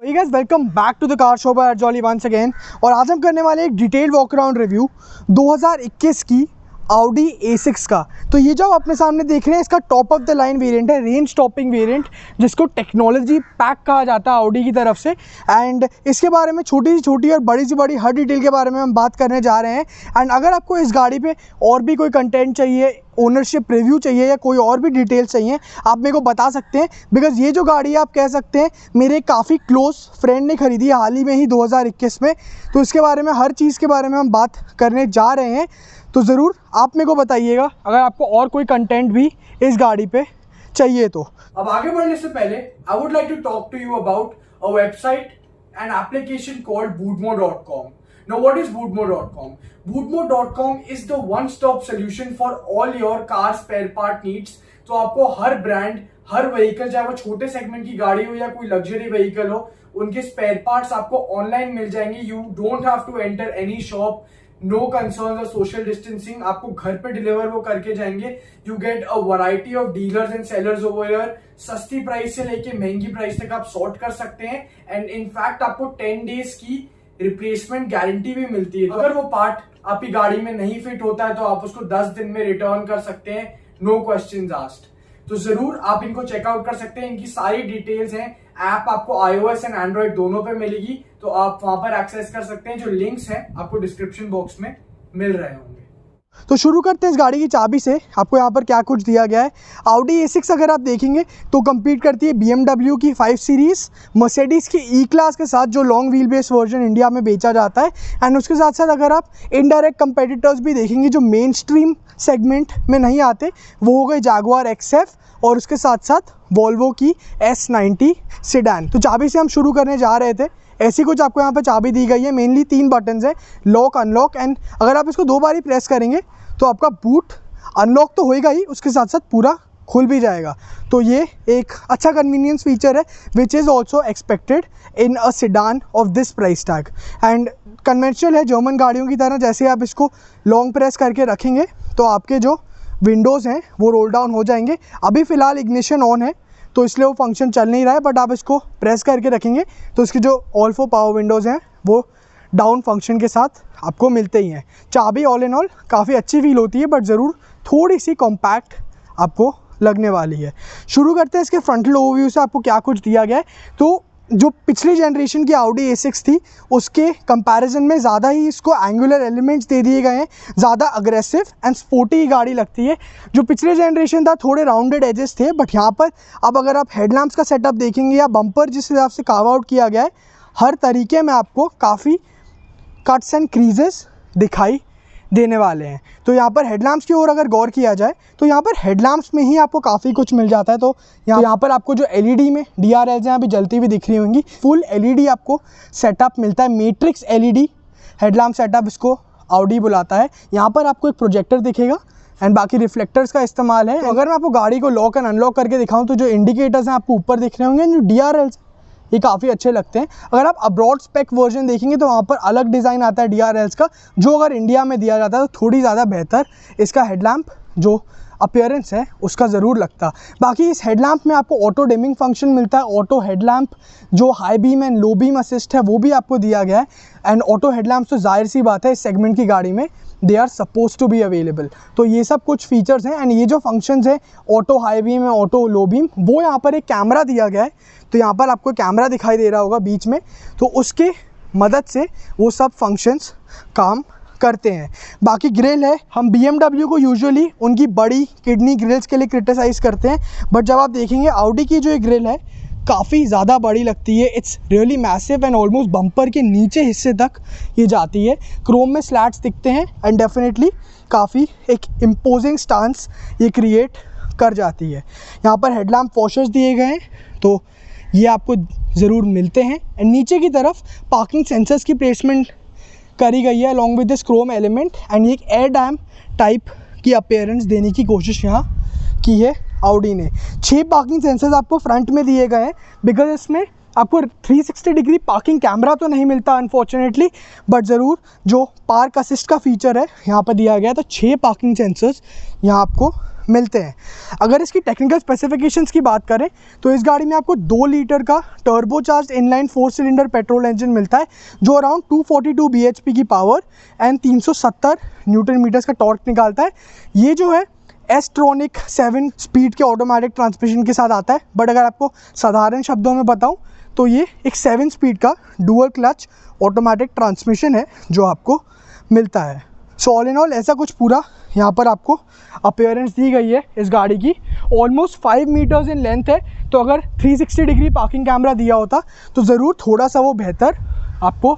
Hey guys, welcome back to the car show by Jolly once again. और आज हम करने वाले एक डिटेल वॉक अराउंड रिव्यू 2021 की Audi A6 का। तो ये जो आप अपने सामने देख रहे हैं, इसका top of the line variant है, रेंज टॉपिंग वेरिएंट, जिसको टेक्नोलॉजी पैक कहा जाता है Audi की तरफ से। एंड इसके बारे में छोटी से छोटी और बड़ी से बड़ी हर डिटेल के बारे में हम बात करने जा रहे हैं। एंड अगर आपको इस गाड़ी पे और भी कोई कंटेंट चाहिए, ओनरशिप रिव्यू चाहिए या कोई और भी डिटेल्स चाहिए, आप मेरे को बता सकते हैं। बिकॉज़ ये जो गाड़ी है, आप कह सकते हैं मेरे काफ़ी क्लोज फ्रेंड ने ख़रीदी है हाल ही में ही 2021 में। तो इसके बारे में, हर चीज़ के बारे में हम बात करने जा रहे हैं। तो ज़रूर आप मेरे को बताइएगा अगर आपको और कोई कंटेंट भी इस गाड़ी पे चाहिए तो। अब आगे बढ़ने से पहले I would like to talk to you about a website and application called bootmo.com. Now what is bootmo.com? bootmo.com is the one-stop solution for all your car spare part needs. तो आपको हर ब्रांड, हर vehicle, चाहे वो छोटे segment की गाड़ी हो या कोई लग्जरी व्हीकल हो, उनके स्पेयर पार्ट्स आपको ऑनलाइन मिल जाएंगे। You don't have to enter any shop, no concern और सोशल डिस्टेंसिंग, आपको घर पे डिलीवर वो करके जाएंगे। You get a variety of dealers and sellers over here. सस्ती प्राइस से लेके महंगी प्राइस तक आप सॉर्ट कर सकते हैं। एंड इनफैक्ट आपको 10 डेज की रिप्लेसमेंट गारंटी भी मिलती है। अगर वो पार्ट आपकी गाड़ी में नहीं फिट होता है तो आप उसको 10 दिन में रिटर्न कर सकते हैं, नो क्वेश्चंस आस्क्ड। तो जरूर आप इनको चेकआउट कर सकते हैं। इनकी सारी डिटेल्स हैं। ऐप आपको iOS एंड एंड्रॉइड दोनों पे मिलेगी, तो आप वहां पर एक्सेस कर सकते हैं। जो लिंक्स हैं आपको डिस्क्रिप्शन बॉक्स में मिल रहे होंगे। तो शुरू करते हैं इस गाड़ी की चाबी से। आपको यहाँ पर क्या कुछ दिया गया है। Audi A6 अगर आप देखेंगे तो कम्पीट करती है BMW की 5 सीरीज़, मर्सिडीज़ की ई क्लास के साथ, जो long wheel base version India में बेचा जाता है। एंड उसके साथ साथ अगर आप इनडायरेक्ट कंपेटिटर्स भी देखेंगे जो मेन स्ट्रीम सेगमेंट में नहीं आते, वो हो गए Jaguar XF और उसके साथ साथ Volvo की S90 सेडान। तो चाबी से हम शुरू करने जा रहे थे। ऐसी कुछ आपको यहाँ पे चाबी दी गई है। मेनली 3 बटन्स है, लॉक, अनलॉक। एंड अगर आप इसको 2 बार ही प्रेस करेंगे तो आपका बूट अनलॉक तो होएगा ही, उसके साथ साथ पूरा खुल भी जाएगा। तो ये एक अच्छा कन्वीनियंस फीचर है, which is also expected in a sedan of this price tag. And conventional है जर्मन गाड़ियों की तरह। जैसे आप इसको लॉन्ग प्रेस करके रखेंगे तो आपके जो विंडोज़ हैं वो रोल डाउन हो जाएंगे। अभी फ़िलहाल इग्निशन ऑन है तो इसलिए वो फंक्शन चल नहीं रहा है, बट आप इसको प्रेस करके रखेंगे तो इसकी जो ऑल 4 पावर विंडोज़ हैं वो डाउन फंक्शन के साथ आपको मिलते ही हैं। चाबी ऑल इन ऑल काफ़ी अच्छी फील होती है, बट ज़रूर थोड़ी सी कॉम्पैक्ट आपको लगने वाली है। शुरू करते हैं इसके फ्रंटल ओवरव्यू से। आपको क्या कुछ दिया गया है, तो जो पिछली जनरेशन की Audi A6 थी उसके कंपैरिजन में ज़्यादा ही इसको एंगुलर एलिमेंट्स दे दिए गए हैं, ज़्यादा अग्रेसिव एंड स्पोर्टी गाड़ी लगती है। जो पिछले जनरेशन था थोड़े राउंडेड एजेस थे, बट यहाँ पर अब अगर आप हेडलैम्प्स का सेटअप देखेंगे या बम्पर जिस हिसाब से कार्व आउट किया गया है, हर तरीके में आपको काफ़ी कट्स एंड क्रीजेस दिखाई देने वाले हैं। तो यहाँ पर हेडलैम्प्स की ओर अगर गौर किया जाए तो यहाँ पर हेडलैम्प्स में ही आपको काफ़ी कुछ मिल जाता है। तो यहाँ पर आपको जो LED में DRLs हैं अभी जलती हुई दिख रही होंगी, फुल LED आपको सेटअप मिलता है। मैट्रिक्स LED हेडलैम्प सेटअप इसको Audi बुलाता है। यहाँ पर आपको एक प्रोजेक्टर दिखेगा एंड बाकी रिफ्लेक्टर्स का इस्तेमाल है। अगर मैं आपको गाड़ी को लॉक एंड अनलॉक करके दिखाऊँ तो जो इंडिकेटर्स हैं आपको ऊपर दिख रहे होंगे, जो DRLs ये काफ़ी अच्छे लगते हैं। अगर आप अब्रॉड स्पेक वर्जन देखेंगे तो वहाँ पर अलग डिज़ाइन आता है DRLs का, जो अगर इंडिया में दिया जाता है तो थोड़ी ज़्यादा बेहतर इसका हेडलैम्प जो अपीयरेंस है उसका ज़रूर लगता। बाकी इस हेडलैम्प में आपको ऑटो डिमिंग फंक्शन मिलता है। ऑटो हेडलैम्प जो high beam and low beam assist है वो भी आपको दिया गया है। एंड ऑटो हेडलैम्प तो जाहिर सी बात है इस सेगमेंट की गाड़ी में they are suppose to be available. तो ये सब कुछ फीचर्स हैं। एंड ये जो फंक्शंस हैं, ऑटो हाई बीम है, ऑटो लो बीम, वो यहाँ पर एक कैमरा दिया गया है। तो यहाँ पर आपको कैमरा दिखाई दे रहा होगा बीच में, तो उसके मदद से वो सब फंक्शंस काम करते हैं। बाकी ग्रिल है, हम BMW को यूजुअली उनकी बड़ी किडनी ग्रिल्स के लिए क्रिटिसाइज़ करते हैं, बट जब आप देखेंगे Audi की जो ये ग्रिल है काफ़ी ज़्यादा बड़ी लगती है। It's really massive and almost bumper के नीचे हिस्से तक ये जाती है। क्रोम में स्लैट्स दिखते हैं एंड डेफिनेटली काफ़ी एक इम्पोजिंग स्टांस ये क्रिएट कर जाती है। यहाँ पर हेडलैम्प वॉशर्स दिए गए हैं, तो ये आपको ज़रूर मिलते हैं। एंड नीचे की तरफ पार्किंग सेंसर्स की प्लेसमेंट करी गई है along with this Chrome element. And ये एक एयर डैम टाइप की अपीयरेंस देने की कोशिश यहाँ की है Audi ने। 6 पार्किंग सेंसर्स आपको फ्रंट में दिए गए हैं, बिकॉज इसमें आपको 360 डिग्री पार्किंग कैमरा तो नहीं मिलता अनफॉर्चुनेटली, बट ज़रूर जो पार्क असिस्ट का फीचर है यहाँ पर दिया गया है। तो 6 पार्किंग सेंसर्स यहाँ आपको मिलते हैं। अगर इसकी टेक्निकल स्पेसिफिकेशंस की बात करें तो इस गाड़ी में आपको 2 लीटर का turbocharge inline 4 cylinder petrol engine मिलता है जो अराउंड 242 bhp की पावर एंड 370 न्यूटन मीटर्स का टॉर्क निकालता है। ये जो है एस-ट्रॉनिक 7 स्पीड के ऑटोमेटिक ट्रांसमिशन के साथ आता है, बट अगर आपको साधारण शब्दों में बताऊं तो ये एक 7 स्पीड का डुअल क्लच ऑटोमेटिक ट्रांसमिशन है जो आपको मिलता है। सो ऑल इन ऑल ऐसा कुछ पूरा यहाँ पर आपको अपीयरेंस दी गई है इस गाड़ी की। ऑलमोस्ट 5 मीटर्स इन लेंथ है, तो अगर 360 डिग्री पार्किंग कैमरा दिया होता तो ज़रूर थोड़ा सा वो बेहतर आपको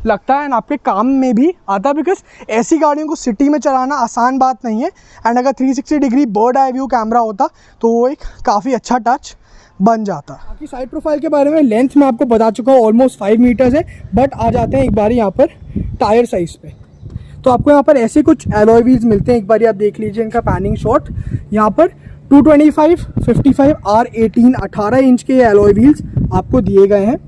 लगता है एंड आपके काम में भी आता, बिकॉज ऐसी गाड़ियों को सिटी में चलाना आसान बात नहीं है। एंड अगर 360 degree bird eye view camera होता तो वो एक काफ़ी अच्छा टच बन जाता। बाकी साइड प्रोफाइल के बारे में लेंथ में आपको बता चुका हूँ, ऑलमोस्ट 5 मीटर्स है। बट आ जाते हैं एक बार यहाँ पर टायर साइज़ पे, तो आपको यहाँ पर ऐसे कुछ एलॉय व्हील्स मिलते हैं। एक बार आप देख लीजिए इनका पैनिंग शॉट। यहाँ पर 225, 55, R18 18 इंच के एलॉय व्हील्स आपको दिए गए हैं।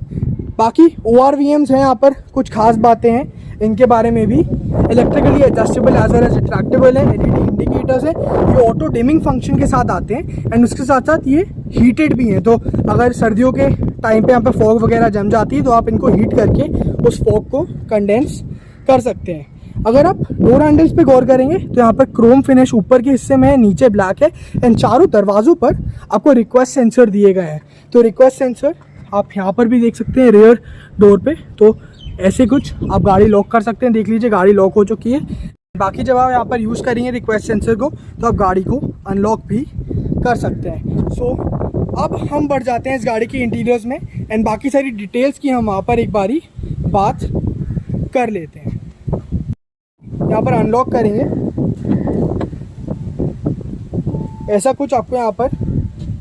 बाकी ORVMs हैं, यहाँ पर कुछ खास बातें हैं इनके बारे में भी। Electrically adjustable as well as retractable है। LED इंडिकेटर्स है, ये ऑटो डिमिंग फंक्शन के साथ आते हैं एंड उसके साथ साथ ये हीटेड भी हैं, तो अगर सर्दियों के टाइम पे यहाँ पर फॉग वगैरह जम जाती है तो आप इनको हीट करके उस फॉग को कंडेंस कर सकते हैं। अगर आप डोर हैंडल्स पे गौर करेंगे तो यहाँ पर क्रोम फिनिश ऊपर के हिस्से में है, नीचे ब्लैक है एंड चारों दरवाजों पर आपको रिक्वेस्ट सेंसर दिए गए हैं। तो रिक्वेस्ट सेंसर आप यहाँ पर भी देख सकते हैं रियर डोर पे, तो ऐसे कुछ आप गाड़ी लॉक कर सकते हैं। देख लीजिए गाड़ी लॉक हो चुकी है। बाकी जब आप यहाँ पर यूज़ करेंगे रिक्वेस्ट सेंसर को तो आप गाड़ी को अनलॉक भी कर सकते हैं। सो अब हम बढ़ जाते हैं इस गाड़ी के इंटीरियर्स में एंड बाकी सारी डिटेल्स की हम वहाँ पर एक बारी बात कर लेते हैं। यहाँ पर अनलॉक करेंगे, ऐसा कुछ आपको यहाँ पर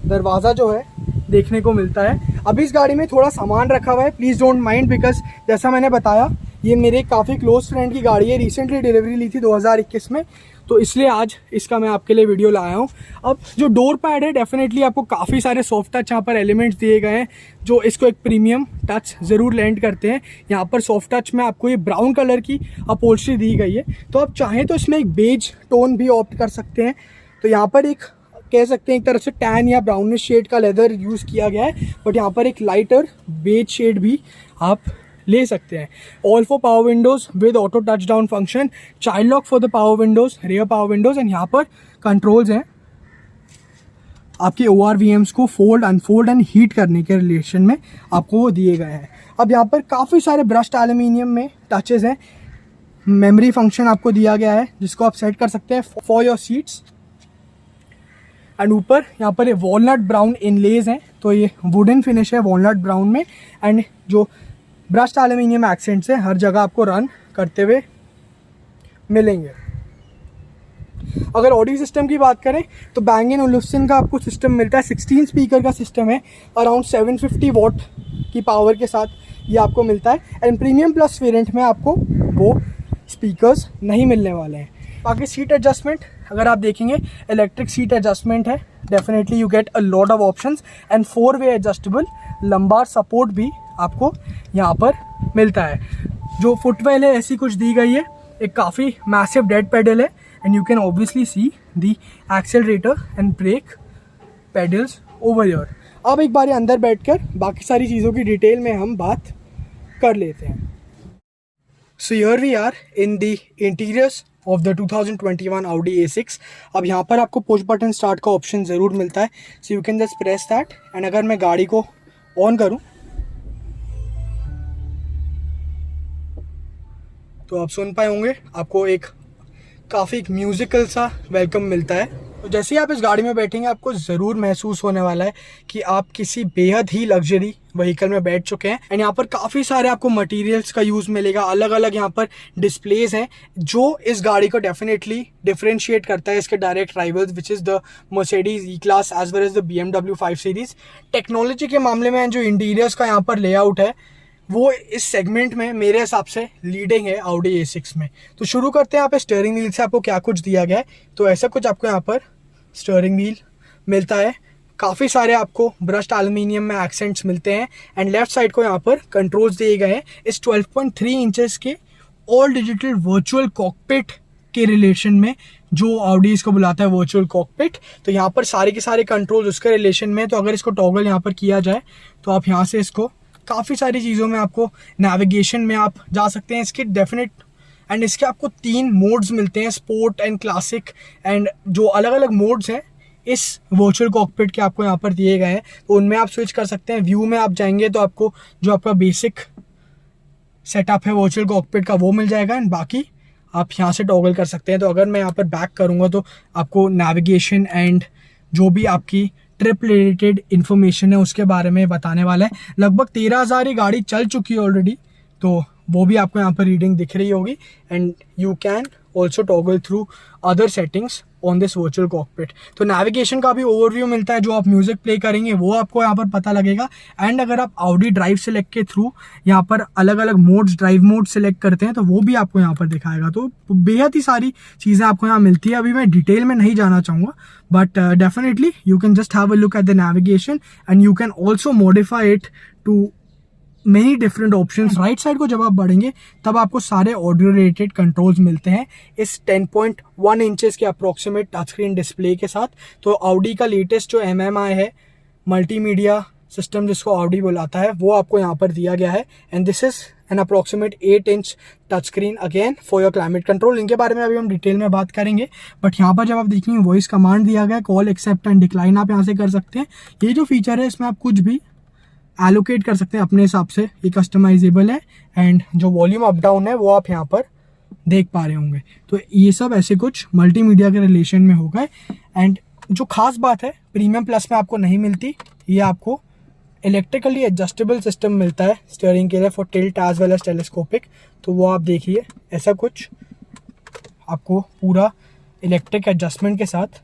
दरवाज़ा जो है देखने को मिलता है। अभी इस गाड़ी में थोड़ा सामान रखा हुआ है, प्लीज़ डोंट माइंड, बिकॉज जैसा मैंने बताया ये मेरे काफ़ी क्लोज फ्रेंड की गाड़ी है। रिसेंटली डिलीवरी ली थी 2021 में, तो इसलिए आज इसका मैं आपके लिए वीडियो लाया हूँ। अब जो डोर पैड है डेफिनेटली आपको काफ़ी सारे सॉफ्ट टच यहाँ पर एलिमेंट्स दिए गए हैं जो इसको एक प्रीमियम टच ज़रूर लैंड करते हैं। यहाँ पर सॉफ्ट टच में आपको ये ब्राउन कलर की अपहोल्स्ट्री दी गई है, तो आप चाहें तो इसमें एक बेज टोन भी ऑप्ट कर सकते हैं। तो यहाँ पर एक कह सकते हैं एक तरह से टैन या ब्राउनिश शेड का लेदर यूज़ किया गया है, बट यहाँ पर एक लाइटर बेज शेड भी आप ले सकते हैं। All for power Windows with auto touch down function, child lock for the power Windows, rear power Windows and यहाँ पर कंट्रोल्स हैं आपके ORVMs को फोल्ड अनफोल्ड एंड हीट करने के रिलेशन में आपको वो दिए गए हैं। अब यहाँ पर काफ़ी सारे ब्रश्ड एल्यूमिनियम में टचेज़ हैं। मेमोरी फंक्शन आपको दिया गया है जिसको आप सेट कर सकते हैं फॉर योर सीट्स। एंड ऊपर यहाँ पर ये वॉलनट ब्राउन इनलेज हैं, तो ये वुडन फिनिश है वॉलनट ब्राउन में एंड जो ब्रश्ड एल्यूमिनियम एक्सेंट्स हैं हर जगह आपको रन करते हुए मिलेंगे। अगर ऑडियो सिस्टम की बात करें तो Bang & Olufsen का आपको सिस्टम मिलता है। 16 स्पीकर का सिस्टम है, अराउंड 750 वॉट की पावर के साथ ये आपको मिलता है एंड प्रीमियम प्लस वेरिएंट में आपको वो स्पीकर्स नहीं मिलने वाले हैं। बाकी सीट एडजस्टमेंट अगर आप देखेंगे इलेक्ट्रिक सीट एडजस्टमेंट है, definitely you get a lot of options and 4-वे एडजस्टेबल लंबार सपोर्ट भी आपको यहाँ पर मिलता है। जो फुटवेल है ऐसी कुछ दी गई है, एक काफ़ी मैसिव डेड पेडल है and you can obviously see the accelerator and brake pedals over your. अब एक बार अंदर बैठकर बाकी सारी चीज़ों की डिटेल में हम बात कर लेते हैं। So here we are in the interiors of the 2021 Audi A6। अब यहाँ पर आपको पुश बटन स्टार्ट का ऑप्शन ज़रूर मिलता है, सो यू कैन जस्ट प्रेस दैट एंड अगर मैं गाड़ी को ऑन करूँ तो आप सुन पाए होंगे आपको एक काफ़ी म्यूज़िकल सा वेलकम मिलता है। तो जैसे ही आप इस गाड़ी में बैठेंगे आपको ज़रूर महसूस होने वाला है कि आप किसी बेहद ही लग्जरी व्हीकल में बैठ चुके हैं। एंड यहाँ पर काफ़ी सारे आपको मटेरियल्स का यूज़ मिलेगा, अलग अलग यहाँ पर डिस्प्लेज हैं जो इस गाड़ी को डेफिनेटली डिफरेंशिएट करता है इसके direct rivals which is the Mercedes E-Class as well as the BMW 5 series. Technology के मामले में जो इंटीरियर्स का यहाँ पर लेआउट है वो इस सेगमेंट में मेरे हिसाब से लीडिंग है Audi A6 में। तो शुरू करते हैं। यहाँ पे स्टीयरिंग व्हील से आपको क्या कुछ दिया गया है, तो ऐसा कुछ आपको यहाँ पर स्टीयरिंग व्हील मिलता है। काफ़ी सारे आपको ब्रश्ड एल्यूमिनियम में एक्सेंट्स मिलते हैं एंड लेफ्ट साइड को यहाँ पर कंट्रोल्स दिए गए हैं इस 12.3 इंचेस के ऑल डिजिटल वर्चुअल कॉकपिट के रिलेशन में जो ऑडी इसको बुलाता है वर्चुअल कॉकपिट। तो यहाँ पर सारे के सारे कंट्रोल उसके रिलेशन में। तो अगर इसको टॉगल यहाँ पर किया जाए तो आप यहाँ से इसको काफ़ी सारी चीज़ों में, आपको नेविगेशन में आप जा सकते हैं। इसके डेफिनेट एंड इसके आपको 3 मोड्स मिलते हैं, स्पोर्ट एंड क्लासिक, एंड जो अलग अलग मोड्स हैं इस वर्चुअल कॉकपिट के आपको यहाँ पर दिए गए हैं, तो उनमें आप स्विच कर सकते हैं। व्यू में आप जाएंगे तो आपको जो आपका बेसिक सेटअप है वर्चुअल कॉकपिट का वो मिल जाएगा, एंड बाकी आप यहाँ से टॉगल कर सकते हैं। तो अगर मैं यहाँ पर बैक करूँगा तो आपको नेविगेशन एंड जो भी आपकी ट्रिप रिलेटेड इन्फॉर्मेशन है उसके बारे में बताने वाला है। लगभग 13,000 ये गाड़ी चल चुकी है ऑलरेडी, तो वो भी आपको यहाँ पर रीडिंग दिख रही होगी। And you can also toggle through other settings on this virtual cockpit. तो नेविगेशन का भी ओवरव्यू मिलता है, जो आप म्यूजिक प्ले करेंगे वो आपको यहाँ पर पता लगेगा। एंड अगर आप ऑडी ड्राइव सेलेक्ट के थ्रू यहाँ पर अलग अलग मोड्स, ड्राइव मोड सेलेक्ट करते हैं तो वो भी आपको यहाँ पर दिखाएगा। तो बेहद ही सारी चीज़ें आपको यहाँ मिलती है। अभी मैं डिटेल में नहीं जाना चाहूँगा, but definitely you can just have a look at the navigation and you can also modify it to many different options. Right side को जब आप बढ़ेंगे तब आपको सारे ऑडियो रिलेटेड कंट्रोल्स मिलते हैं इस 10.1 इंचेस के अप्रोक्सीमेट टच स्क्रीन डिस्प्ले के साथ। तो ऑडी का लेटेस्ट जो MMI है, मल्टीमीडिया सिस्टम जिसको ऑडी बुलाता है, वो आपको यहाँ पर दिया गया है। And this is an approximate 8 inch touch screen again for your climate control. इनके बारे में अभी हम डिटेल में बात करेंगे, बट यहाँ पर जब आप देखेंगे वॉइस कमांड दिया गया है, कॉल एक्सेप्ट एंड डिक्लाइन आप यहाँ से कर सकते हैं। ये जो फीचर है इसमें आप कुछ भी एलोकेट कर सकते हैं अपने हिसाब से, ये कस्टमाइजेबल है। एंड जो वॉल्यूम अप डाउन है वो आप यहाँ पर देख पा रहे होंगे। तो ये सब ऐसे कुछ मल्टीमीडिया के रिलेशन में हो गए। एंड जो खास बात है प्रीमियम प्लस में आपको नहीं मिलती, ये आपको इलेक्ट्रिकली एडजस्टेबल सिस्टम मिलता है स्टीयरिंग के लिए for tilt as well as telescopic. तो वो आप देखिए, ऐसा कुछ आपको पूरा इलेक्ट्रिक एडजस्टमेंट के साथ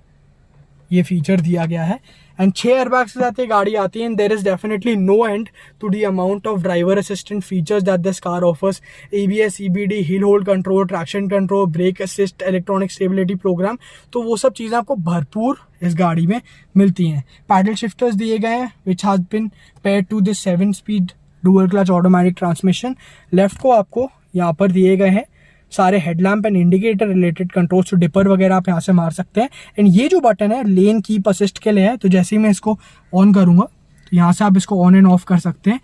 ये फीचर दिया गया है। एंड 6 एयरबैग्स के साथ ये गाड़ी आती है। And there is definitely no end to the amount of driver assistant features that this car offers. ABS, EBD, hill hold control, traction control, brake assist, electronic stability program, तो वो सब चीज़ें आपको भरपूर इस गाड़ी में मिलती हैं। पैडल शिफ्टर्स दिए गए हैं which has been paired to this 7-speed dual clutch automatic transmission. Left को आपको यहाँ पर दिए गए हैं सारे headlamp and indicator related controls. तो डिपर वगैरह आप यहाँ से मार सकते हैं। एंड ये जो बटन है लेन कीप असिस्ट के लिए है, तो जैसे ही मैं इसको ऑन करूँगा तो यहाँ से आप इसको ऑन एंड ऑफ कर सकते हैं।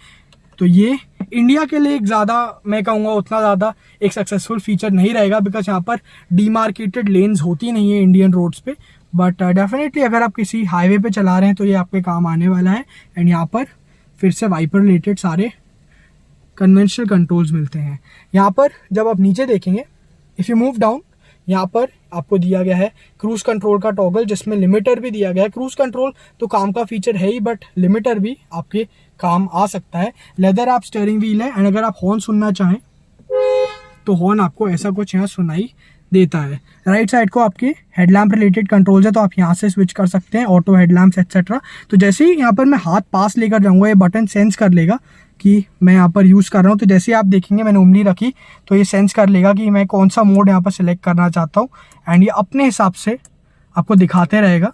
तो ये इंडिया के लिए एक ज़्यादा, मैं कहूँगा उतना ज़्यादा एक सक्सेसफुल फीचर नहीं रहेगा, बिकॉज यहाँ पर डीमार्केटेड लेन्स होती नहीं है इंडियन रोड्स पे। बट डेफिनेटली अगर आप किसी हाईवे पे चला रहे हैं तो ये आपके काम आने वाला है। एंड यहाँ पर फिर से वाइपर रिलेटेड सारे कन्वेंशनल कंट्रोल्स मिलते हैं। यहाँ पर जब आप नीचे देखेंगे, इफ़ यू मूव डाउन, यहाँ पर आपको दिया गया है क्रूज कंट्रोल का टॉगल, जिसमें लिमिटर भी दिया गया है। क्रूज कंट्रोल तो काम का फीचर है ही, बट लिमिटर भी आपके काम आ सकता है। लेदर आप स्टीयरिंग व्हील है। एंड अगर आप हॉर्न सुनना चाहें तो हॉर्न आपको ऐसा कुछ यहाँ सुनाई देता है। राइट साइड को आपके हेडलैम्प रिलेटेड कंट्रोल्स है, तो आप यहाँ से स्विच कर सकते हैं, ऑटो हेडलैम्प्स एक्सेट्रा। तो जैसे ही यहाँ पर मैं हाथ पास लेकर जाऊँगा, ये बटन सेंस कर लेगा कि मैं यहाँ पर यूज़ कर रहा हूँ। तो जैसे ही आप देखेंगे मैंने उंगली रखी तो ये सेंस कर लेगा कि मैं कौन सा मोड यहाँ पर सिलेक्ट करना चाहता हूँ, एंड ये अपने हिसाब से आपको दिखाते रहेगा।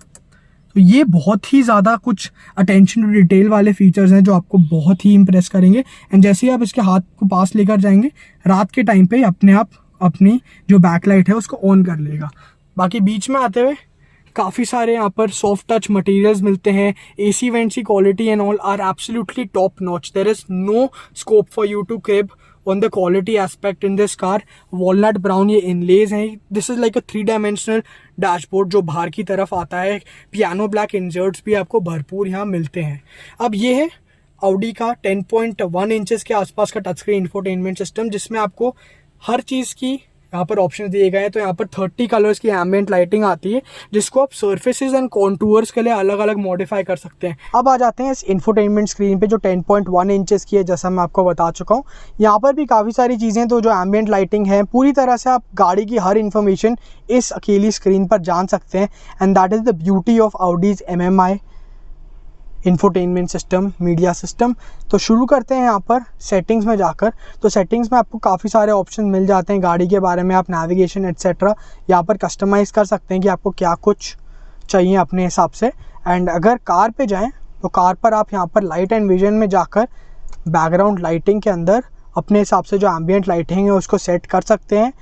तो ये बहुत ही ज़्यादा कुछ अटेंशन टू डिटेल वाले फीचर्स हैं जो आपको बहुत ही इंप्रेस करेंगे। एंड जैसे ही आप इसके हाथ को पास लेकर जाएंगे, रात के टाइम पे अपने आप अपनी जो बैकलाइट है उसको ऑन कर लेगा। बाकी बीच में आते हुए काफ़ी सारे यहाँ पर सॉफ्ट टच मटेरियल्स मिलते हैं। AC वेंट्स की quality and all are absolutely top notch. There is no scope for you to crib on the quality aspect in this car. Walnut brown ये इनलेज हैं। This is like a 3-dimensional dashboard जो बाहर की तरफ आता है। Piano black इंजर्ट्स भी आपको भरपूर यहाँ मिलते हैं। अब ये है ऑडी का 10.1 इंचेस के आसपास का टच स्क्रीन इंफोटेनमेंट सिस्टम, जिसमें आपको हर चीज़ की यहाँ पर ऑप्शन दिए गए हैं। तो यहाँ पर 30 कलर्स की एम्बिएंट लाइटिंग आती है, जिसको आप सर्फेसेस एंड कॉन्टूर्स के लिए अलग अलग मॉडिफाई कर सकते हैं। अब आ जाते हैं इस इंफोटेनमेंट स्क्रीन पे जो 10.1 इंचेस की है, जैसा मैं आपको बता चुका हूँ। यहाँ पर भी काफ़ी सारी चीज़ें, तो जो एम्बिएंट लाइटिंग है, पूरी तरह से आप गाड़ी की हर इन्फॉर्मेशन इस अकेली स्क्रीन पर जान सकते हैं। And that is the beauty of Audi's MMI infotainment system, media system. तो शुरू करते हैं यहाँ पर सेटिंग्स में जाकर। तो सेटिंग्स में आपको काफ़ी सारे ऑप्शन मिल जाते हैं गाड़ी के बारे में। आप नेविगेशन एट्सेट्रा यहाँ पर कस्टमाइज़ कर सकते हैं कि आपको क्या कुछ चाहिए अपने हिसाब से। एंड अगर कार पे जाएं तो कार पर आप यहाँ पर लाइट एंड विजन में जाकर बैकग्राउंड लाइटिंग के अंदर अपने हिसाब से जो एम्बिएंट लाइटिंग है उसको सेट कर सकते हैं।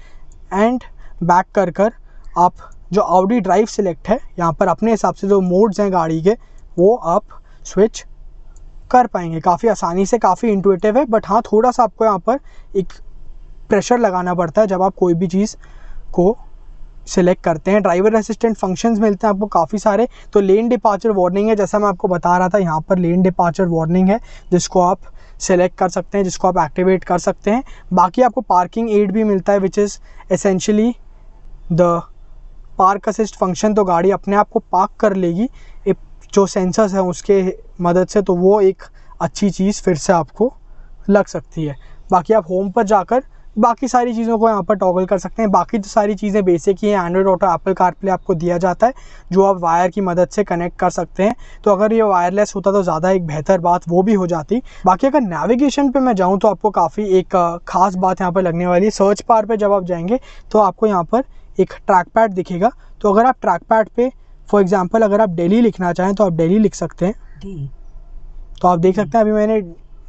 एंड बैक कर आप जो ऑडी ड्राइव सिलेक्ट है यहाँ पर अपने हिसाब से जो मोड्स हैं गाड़ी के वो आप स्विच कर पाएंगे काफ़ी आसानी से, काफ़ी इंट्यूटिव है। बट हाँ, थोड़ा सा आपको यहाँ पर एक प्रेशर लगाना पड़ता है जब आप कोई भी चीज़ को सिलेक्ट करते हैं। ड्राइवर असिस्टेंट फंक्शंस मिलते हैं आपको काफ़ी सारे। तो लेन डिपार्चर वार्निंग है, जैसा मैं आपको बता रहा था, यहाँ पर लेन डिपार्चर वार्निंग है जिसको आप सेलेक्ट कर सकते हैं, जिसको आप एक्टिवेट कर सकते हैं। बाकी आपको पार्किंग एड भी मिलता है which is essentially the park assist function. तो गाड़ी अपने आप को पार्क कर लेगी जो सेंसर्स हैं उसके मदद से, तो वो एक अच्छी चीज़ फिर से आपको लग सकती है। बाकी आप होम पर जाकर बाकी सारी चीज़ों को यहाँ पर टॉगल कर सकते हैं। बाकी तो सारी चीज़ें बेसिक ही हैं। एंड्रॉयड ऑटो, एप्पल कारप्ले आपको दिया जाता है जो आप वायर की मदद से कनेक्ट कर सकते हैं। तो अगर ये वायरलेस होता तो ज़्यादा एक बेहतर बात वो भी हो जाती। बाकी अगर नेविगेशन पे मैं जाऊँ तो आपको काफ़ी एक ख़ास बात यहाँ पर लगने वाली है। सर्च बार पे जब आप जाएंगे तो आपको यहाँ पर एक ट्रैक पैड दिखेगा। तो अगर आप ट्रैक पैड पे फॉर एग्जांपल अगर आप दिल्ली लिखना चाहें तो आप दिल्ली लिख सकते हैं। तो आप देख सकते हैं अभी मैंने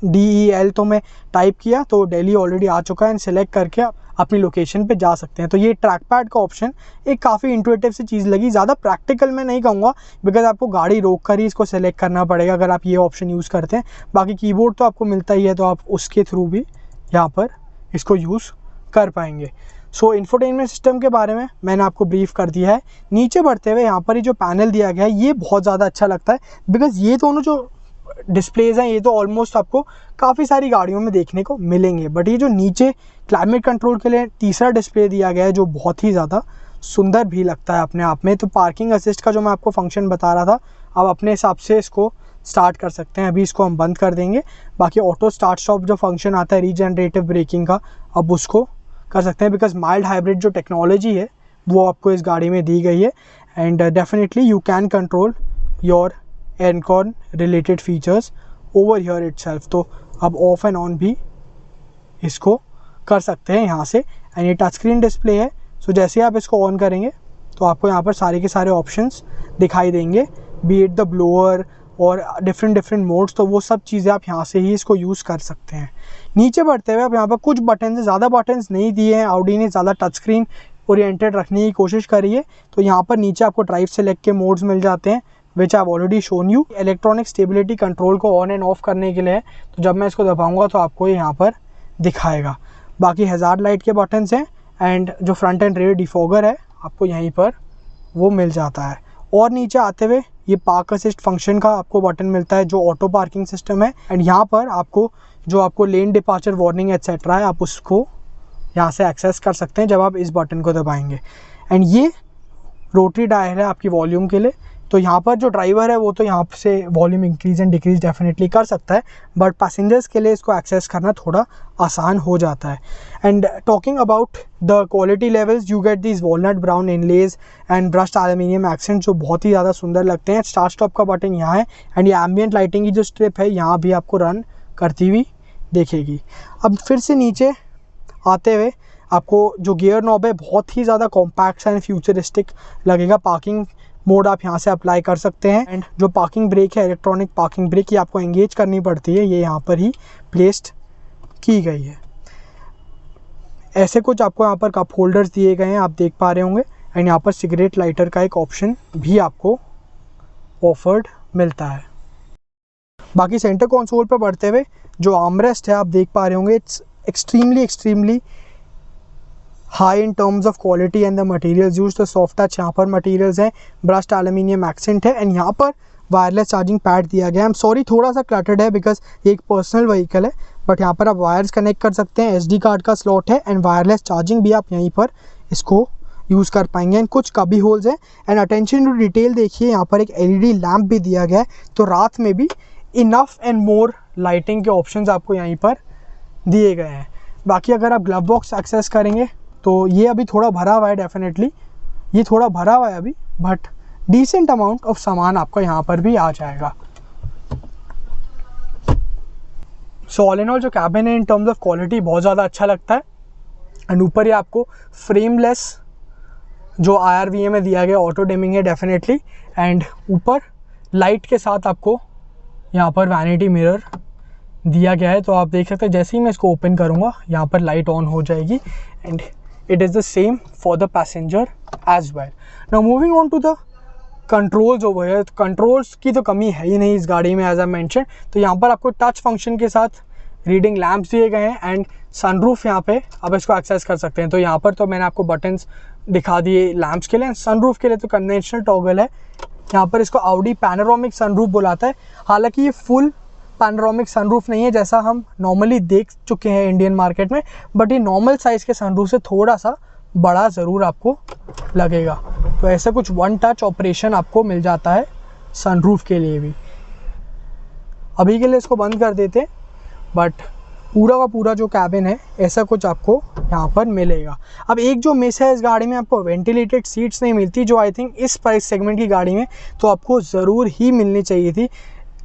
DEL तो मैं टाइप किया तो दिल्ली ऑलरेडी आ चुका है। एंड सेलेक्ट करके आप अपनी लोकेशन पे जा सकते हैं। तो ये ट्रैक पैड का ऑप्शन एक काफ़ी इंट्यूटिव सी चीज़ लगी। ज़्यादा प्रैक्टिकल मैं नहीं कहूँगा बिकॉज आपको गाड़ी रोक कर ही इसको सेलेक्ट करना पड़ेगा अगर आप ये ऑप्शन यूज़ करते हैं। बाकी कीबोर्ड तो आपको मिलता ही है, तो आप उसके थ्रू भी यहाँ पर इसको यूज़ कर पाएंगे। सो इंफोटेनमेंट सिस्टम के बारे में मैंने आपको ब्रीफ कर दिया है। नीचे बढ़ते हुए यहाँ पर ये जो पैनल दिया गया है ये बहुत ज़्यादा अच्छा लगता है बिकॉज ये दोनों जो डिस्प्लेज हैं ये तो ऑलमोस्ट आपको काफ़ी सारी गाड़ियों में देखने को मिलेंगे। बट ये जो नीचे क्लाइमेट कंट्रोल के लिए तीसरा डिस्प्ले दिया गया है जो बहुत ही ज़्यादा सुंदर भी लगता है अपने आप में। तो पार्किंग असिस्ट का जो मैं आपको फंक्शन बता रहा था, आप अपने हिसाब से इसको स्टार्ट कर सकते हैं। अभी इसको हम बंद कर देंगे। बाकी ऑटो स्टार्ट स्टॉप जो फंक्शन आता है रीजनरेटिव ब्रेकिंग का, अब उसको कर सकते हैं बिकॉज माइल्ड हाइब्रिड जो टेक्नोलॉजी है वो आपको इस गाड़ी में दी गई है। And definitely you can control your aircon related features over here itself. तो अब ऑफ एंड ऑन भी इसको कर सकते हैं यहाँ से। एंड ये टच स्क्रीन डिस्प्ले है, सो जैसे आप इसको ऑन करेंगे तो आपको यहाँ पर सारे के सारे ऑप्शंस दिखाई देंगे, बी इट द ब्लोअर और डिफरेंट मोड्स। तो वो सब चीज़ें आप यहाँ से ही इसको यूज़ कर सकते हैं। नीचे बढ़ते हुए आप यहाँ पर कुछ बटन, ज़्यादा बटन्स नहीं दिए हैं, ऑडी ने ज़्यादा टच स्क्रीन ओरिएंटेड रखने की कोशिश करी है। तो यहाँ पर नीचे आपको ड्राइव सेलेक्ट के मोड्स मिल जाते हैं which I have already shown you. Electronic stability control को ऑन एंड ऑफ करने के लिए, तो जब मैं इसको दबाऊंगा तो आपको यहाँ पर दिखाएगा। बाकी हैजार्ड लाइट के बटन्स हैं एंड जो फ्रंट एंड रेयर डिफॉगर है आपको यहीं पर वो मिल जाता है। और नीचे आते हुए ये पार्क असिस्ट फंक्शन का आपको बटन मिलता है जो ऑटो पार्किंग सिस्टम है। एंड यहाँ पर आपको जो आपको लेन डिपार्चर वार्निंग एट्सेट्रा है आप उसको यहाँ से एक्सेस कर सकते हैं जब आप इस बटन को दबाएंगे। एंड ये रोटरी डायल है आपकी वॉल्यूम के लिए। तो यहाँ पर जो ड्राइवर है वो तो यहाँ से volume increase and decrease definitely कर सकता है, बट पैसेंजर्स के लिए इसको एक्सेस करना थोड़ा आसान हो जाता है। And talking about the quality levels, you get this walnut brown inlays and brushed aluminium accent जो बहुत ही ज़्यादा सुंदर लगते हैं। स्टार्ट स्टॉप का बटन यहाँ है एंड ये एम्बियंट लाइटिंग की जो स्ट्रिप है यहाँ भी आपको रन करती हुई देखेगी। अब फिर से नीचे आते हुए आपको जो गियर नॉब है बहुत ही ज़्यादा कॉम्पैक्ट एंड फ्यूचरिस्टिक लगेगा। पार्किंग मोड आप यहाँ से अप्लाई कर सकते हैं। एंड जो पार्किंग ब्रेक है, इलेक्ट्रॉनिक पार्किंग ब्रेक, ये आपको एंगेज करनी पड़ती है, ये यहाँ पर ही प्लेस्ड की गई है। ऐसे कुछ आपको यहाँ पर कप होल्डर्स दिए गए हैं, आप देख पा रहे होंगे। एंड यहाँ पर सिगरेट लाइटर का एक ऑप्शन भी आपको ऑफर्ड मिलता है। बाकी सेंटर कंसोल पर बढ़ते हुए जो आर्मरेस्ट है आप देख पा रहे होंगे, it's extremely high in terms of quality and the materials use. तो सॉफ्ट टच यहाँ पर मटेरियल्स हैं, ब्रश्ड एल्यूमिनियम एक्सेंट है एंड यहाँ पर वायरलेस चार्जिंग पैड दिया गया है। आई एम सॉरी थोड़ा सा क्लटर्ड है बिकॉज ये एक पर्सनल व्हीकल है, बट यहाँ पर आप वायर्स कनेक्ट कर सकते हैं, SD कार्ड का स्लॉट है एंड वायरलेस चार्जिंग भी आप यहीं पर इसको यूज़ कर पाएंगे। एंड कुछ कभी होल्स हैं एंड अटेंशन टू डिटेल देखिए, यहाँ पर एक LED लैम्प भी दिया गया है, तो रात में भी इनफ एंड मोर लाइटिंग के ऑप्शंस आपको यहीं पर दिए गए हैं। बाकी अगर आप ग्लव बॉक्स एक्सेस करेंगे तो ये अभी थोड़ा भरा हुआ है, डेफिनेटली ये थोड़ा भरा हुआ है अभी, बट डिसेंट अमाउंट ऑफ सामान आपका यहाँ पर भी आ जाएगा। सो ऑल इन ऑल जो कैबिन है इन टर्म्स ऑफ क्वालिटी बहुत ज़्यादा अच्छा लगता है। एंड ऊपर ही आपको फ्रेमलेस जो IRVA में दिया गया ऑटो डिमिंग है डेफिनेटली। एंड ऊपर लाइट के साथ आपको यहाँ पर वैनिटी मिरर दिया गया है, तो आप देख सकते हैं जैसे ही मैं इसको ओपन करूँगा यहाँ पर लाइट ऑन हो जाएगी। And it is the same for the passenger as well. Now moving on to the controls over है, कंट्रोल्स की तो कमी है ही नहीं इस गाड़ी में एज आई मेंशन। तो यहाँ पर आपको टच फंक्शन के साथ रीडिंग लैंप्स दिए गए हैं एंड सनरूफ यहाँ पे आप इसको एक्सेस कर सकते हैं। तो यहाँ पर तो मैंने आपको बटन्स दिखा दिए लैंप्स के लिए, सनरूफ के लिए तो कन्वेंशनल टॉगल है। यहाँ पर इसको ऑडी पैनोरामिक सनरूफ बुलाता है। हालांकि ये फुल पैनोरामिक सनरूफ नहीं है जैसा हम नॉर्मली देख चुके हैं इंडियन मार्केट में, बट ये नॉर्मल साइज़ के सनरूफ से थोड़ा सा बड़ा ज़रूर आपको लगेगा। तो ऐसा कुछ वन टच ऑपरेशन आपको मिल जाता है सनरूफ के लिए भी। अभी के लिए इसको बंद कर देते हैं, बट पूरा का पूरा जो कैबिन है ऐसा कुछ आपको यहाँ पर मिलेगा। अब एक जो मिस है इस गाड़ी में, आपको वेंटिलेटेड सीट्स नहीं मिलती, जो आई थिंक इस प्राइस सेगमेंट की गाड़ी में तो आपको ज़रूर ही मिलनी चाहिए थी।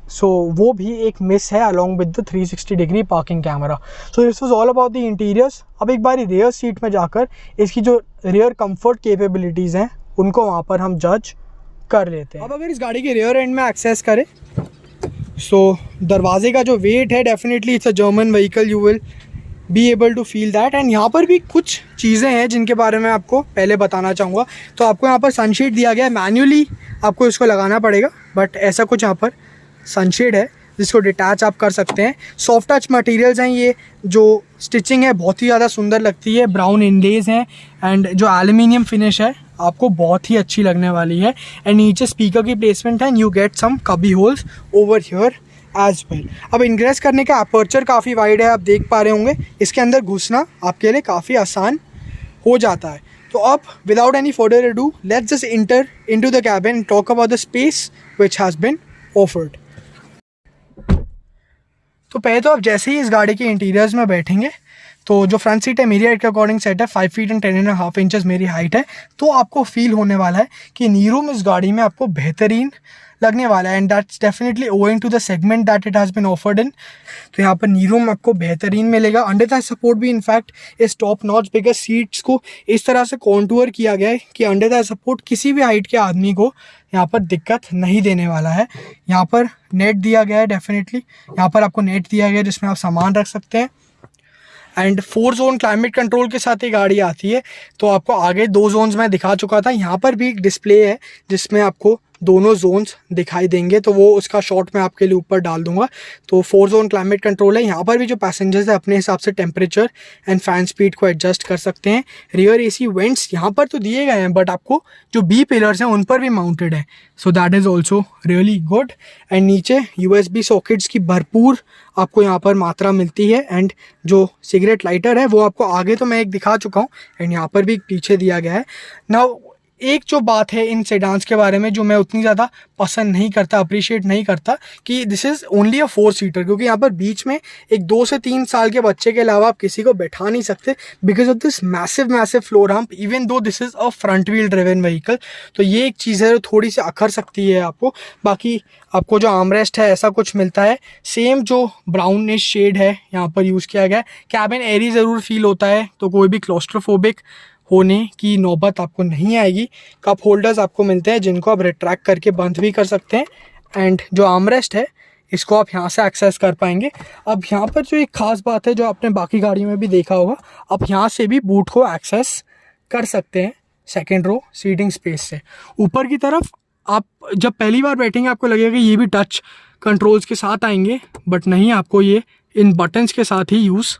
सो वो भी एक मिस है along with the 360 degree parking camera. So this was all about the interiors. अब एक बार रियर सीट में जाकर इसकी जो रियर कंफर्ट कैपेबिलिटीज़ हैं उनको वहाँ पर हम जज कर लेते हैं। अब अगर इस गाड़ी के रियर एंड में एक्सेस करें, सो दरवाजे का जो वेट है definitely it's a German vehicle, you will be able to feel that. And यहाँ पर भी कुछ चीज़ें हैं जिनके बारे में आपको पहले बताना चाहूँगा। तो आपको यहाँ पर सनशेड दिया गया है, मैन्युअली आपको इसको लगाना पड़ेगा, बट ऐसा कुछ यहाँ पर सनशेड है जिसको डिटैच आप कर सकते हैं। सॉफ्ट टच मटेरियल्स हैं, ये जो स्टिचिंग है बहुत ही ज़्यादा सुंदर लगती है, ब्राउन इनलेज हैं एंड जो एल्यूमिनियम फिनिश है आपको बहुत ही अच्छी लगने वाली है। एंड नीचे स्पीकर की प्लेसमेंट है, you get some cubby holes over here as well. अब इंग्रेस करने का अपर्चर काफ़ी वाइड है, आप देख पा रहे होंगे, इसके अंदर घुसना आपके लिए काफ़ी आसान हो जाता है। तो अब without any further ado let's just enter into the cabin and talk about the space which has been offered. तो पहले तो आप जैसे ही इस गाड़ी के इंटीरियर्स में बैठेंगे तो जो फ्रंट सीट है मेरी हाइट के अकॉर्डिंग सेट है, 5 फीट एंड 10.5 इंचेस मेरी हाइट है। तो आपको फील होने वाला है कि नी रूम इस गाड़ी में आपको बेहतरीन लगने वाला है and that's definitely owing to the segment that it has been offered in. तो यहाँ पर नी रूम आपको बेहतरीन मिलेगा। अंडर थाई सपोर्ट भी इनफैक्ट इस टॉप नॉच, बिकॉज सीट्स को इस तरह से कॉन्टूर किया गया है कि अंडर थाई सपोर्ट किसी भी हाइट के आदमी को यहाँ पर दिक्कत नहीं देने वाला है। यहाँ पर नेट दिया गया है, डेफिनेटली यहाँ पर आपको नेट दिया गया है जिसमें आप सामान रख सकते हैं। एंड 4 जोन क्लाइमेट कंट्रोल के साथ ये गाड़ी आती है। तो आपको आगे 2 जोन्स मैं दिखा चुका था, यहाँ पर भी एक डिस्प्ले है जिसमें आपको दोनों जोन्स दिखाई देंगे, तो वो उसका शॉट मैं आपके लिए ऊपर डाल दूंगा। तो 4 जोन क्लाइमेट कंट्रोल है। यहाँ पर भी जो पैसेंजर्स है अपने हिसाब से टेम्परेचर एंड फैन स्पीड को एडजस्ट कर सकते हैं। रियर एसी वेंट्स यहाँ पर तो दिए गए हैं, बट आपको जो बी पिलर्स हैं उन पर भी माउंटेड है, so that is also really good. And नीचे USB सॉकेट्स की भरपूर आपको यहाँ पर मात्रा मिलती है। एंड जो सिगरेट लाइटर है वो आपको आगे तो मैं एक दिखा चुका हूँ एंड यहाँ पर भी पीछे दिया गया है। नाउ एक जो बात है इन सेडान्स के बारे में जो मैं उतनी ज़्यादा पसंद नहीं करता, अप्रिशिएट नहीं करता, कि this is only a 4 seater, क्योंकि यहाँ पर बीच में एक 2 से 3 साल के बच्चे के अलावा आप किसी को बैठा नहीं सकते because of this massive floor hump, even though this is a front wheel driven vehicle. तो ये एक चीज़ है जो थोड़ी सी अखर सकती है आपको। बाकी आपको जो आर्मरेस्ट है ऐसा कुछ मिलता है, सेम जो ब्राउनिश शेड है यहाँ पर यूज़ किया गया है। कैबिन एयरी ज़रूर फील होता है, तो कोई भी क्लॉस्ट्रोफोबिक होने की नौबत आपको नहीं आएगी। कप होल्डर्स आपको मिलते हैं जिनको आप रिट्रैक्ट करके बंद भी कर सकते हैं। एंड जो आर्मरेस्ट है इसको आप यहाँ से एक्सेस कर पाएंगे। अब यहाँ पर जो एक ख़ास बात है जो आपने बाकी गाड़ियों में भी देखा होगा, आप यहाँ से भी बूट को एक्सेस कर सकते हैं सेकेंड रो सीटिंग स्पेस से। ऊपर की तरफ आप जब पहली बार बैठेंगे आपको लगेगा कि ये भी टच कंट्रोल्स के साथ आएंगे, बट नहीं, आपको ये इन बटन्स के साथ ही यूज़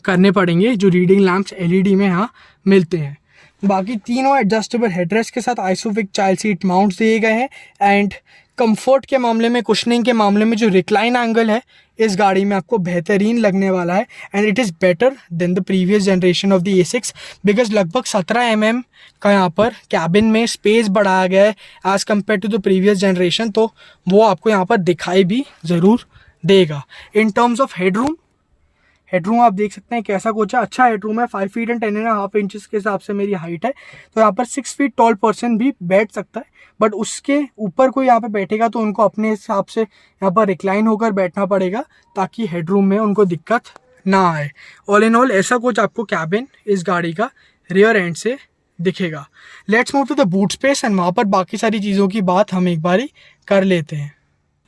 करने पड़ेंगे जो रीडिंग लैंप्स LED में यहाँ मिलते हैं। बाकी तीनों एडजस्टेबल हेडरेस्ट के साथ आइसोफिक चाइल्ड सीट माउंट्स दिए गए हैं। एंड कंफर्ट के मामले में, कुशनिंग के मामले में जो रिक्लाइन एंगल है इस गाड़ी में आपको बेहतरीन लगने वाला है। And it is better than the previous generation of the A6 because लगभग 17 mm का यहाँ पर कैबिन में स्पेस बढ़ाया गया है as compared to the previous generation. तो वो आपको यहाँ पर दिखाई भी ज़रूर देगा। इन टर्म्स ऑफ हेडरूम आप देख सकते हैं कैसा कुछ है। अच्छा हेडरूम है, 5 फीट एंड 10.5 इंचेस के हिसाब से मेरी हाइट है, तो यहाँ पर 6 फीट टॉल पर्सन भी बैठ सकता है। बट उसके ऊपर कोई यहाँ पे बैठेगा तो उनको अपने हिसाब से यहाँ पर रिक्लाइन होकर बैठना पड़ेगा ताकि हेडरूम में उनको दिक्कत ना आए। ऑल इन ऑल ऐसा कुछ आपको कैबिन इस गाड़ी का रियर एंड से दिखेगा। Let's move to the boot space and वहाँ पर बाकी सारी चीज़ों की बात हम एक बारी कर लेते हैं।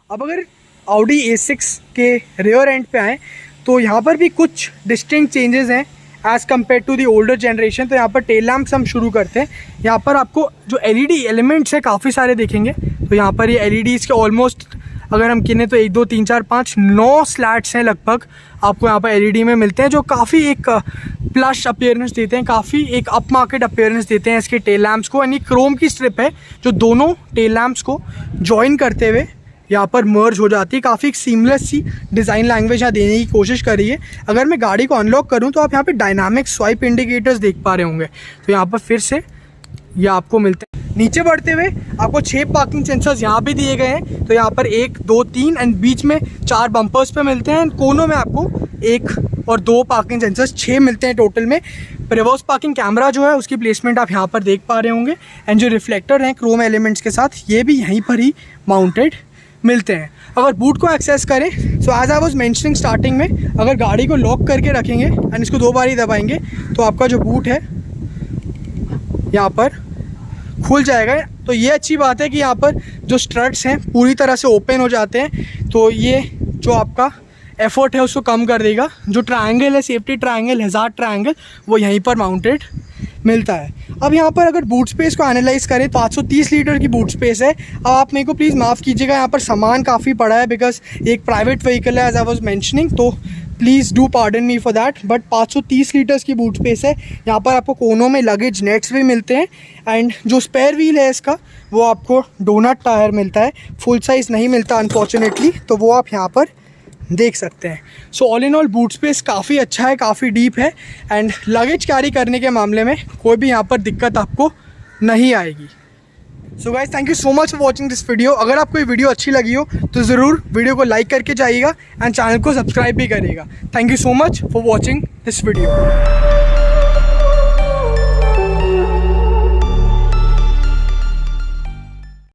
अब अगर Audi A6 के रियर एंड पे आएँ तो यहाँ पर भी कुछ डिस्टिंक्ट चेंजेस हैं as compared to the older generation. तो यहाँ पर टेल लैम्प्स हम शुरू करते हैं। यहाँ पर आपको जो LED एलिमेंट्स है काफ़ी सारे दिखेंगे। तो यहाँ पर ये LEDs के ऑलमोस्ट अगर हम गिने तो 1 2 3 4 5 9 स्लैट्स हैं लगभग आपको यहाँ पर LED में मिलते हैं, जो काफ़ी एक प्लश अपीयरेंस देते हैं, काफ़ी एक अप मार्केट अपीयरेंस देते हैं इसके टेल लैम्प्स को। यानी क्रोम की स्ट्रिप है जो दोनों टेल लैम्प्स को जॉइन करते हुए यहाँ पर मर्ज हो जाती है। काफ़ी एक सीमलेस सी डिज़ाइन लैंग्वेज यहाँ देने की कोशिश करी है। अगर मैं गाड़ी को अनलॉक करूँ तो आप यहाँ पे डायनामिक स्वाइप इंडिकेटर्स देख पा रहे होंगे। तो यहाँ पर फिर से ये आपको मिलते हैं। नीचे बढ़ते हुए आपको 6 पार्किंग सेंसर्स यहाँ पे दिए गए हैं। तो यहाँ पर 1 2 3 एंड बीच में 4 बम्पर्स पे मिलते हैं। कोनों में आपको 1 और 2 पार्किंग सेंसर्स 6 मिलते हैं टोटल में। रिवर्स पार्किंग कैमरा जो है उसकी प्लेसमेंट आप यहाँ पर देख पा रहे होंगे। एंड जो रिफ्लेक्टर हैं क्रोम एलिमेंट्स के साथ ये भी यहीं पर ही माउंटेड मिलते हैं। अगर बूट को एक्सेस करें so as I was mentioning starting में, अगर गाड़ी को लॉक करके रखेंगे एंड इसको 2 बार ही दबाएंगे तो आपका जो बूट है यहाँ पर खुल जाएगा। तो ये अच्छी बात है कि यहाँ पर जो स्ट्रट्स हैं पूरी तरह से ओपन हो जाते हैं। तो ये जो आपका एफर्ट है उसको कम कर देगा। जो ट्रायंगल है, सेफ्टी ट्रायंगल, हैजार्ड ट्रायंगल, वो यहीं पर माउंटेड मिलता है। अब यहाँ पर अगर बूट स्पेस को एनालाइज करें तो 530 लीटर की बूट स्पेस है। अब आप मेरे को प्लीज़ माफ़ कीजिएगा, यहाँ पर सामान काफ़ी पड़ा है बिकॉज एक प्राइवेट व्हीकल है एज आई वाज मेंशनिंग, तो please do pardon me for that. But 530 litres की बूट स्पेस है। यहाँ पर आपको कोनों में लगेज नेट्स भी मिलते हैं। एंड जो स्पेयर व्हील है इसका वो आपको डोनट टायर मिलता है, फुल साइज़ नहीं मिलता अनफॉर्चुनेटली, तो वो आप यहाँ पर देख सकते हैं। So all in all boot space काफ़ी अच्छा है, काफ़ी डीप है। एंड लगेज कैरी करने के मामले में कोई भी यहाँ पर दिक्कत आपको नहीं आएगी। So guys thank you so much for watching this video. अगर आपको ये वीडियो अच्छी लगी हो तो ज़रूर वीडियो को लाइक करके जाइएगा एंड चैनल को सब्सक्राइब भी करिएगा। Thank you so much for watching this video.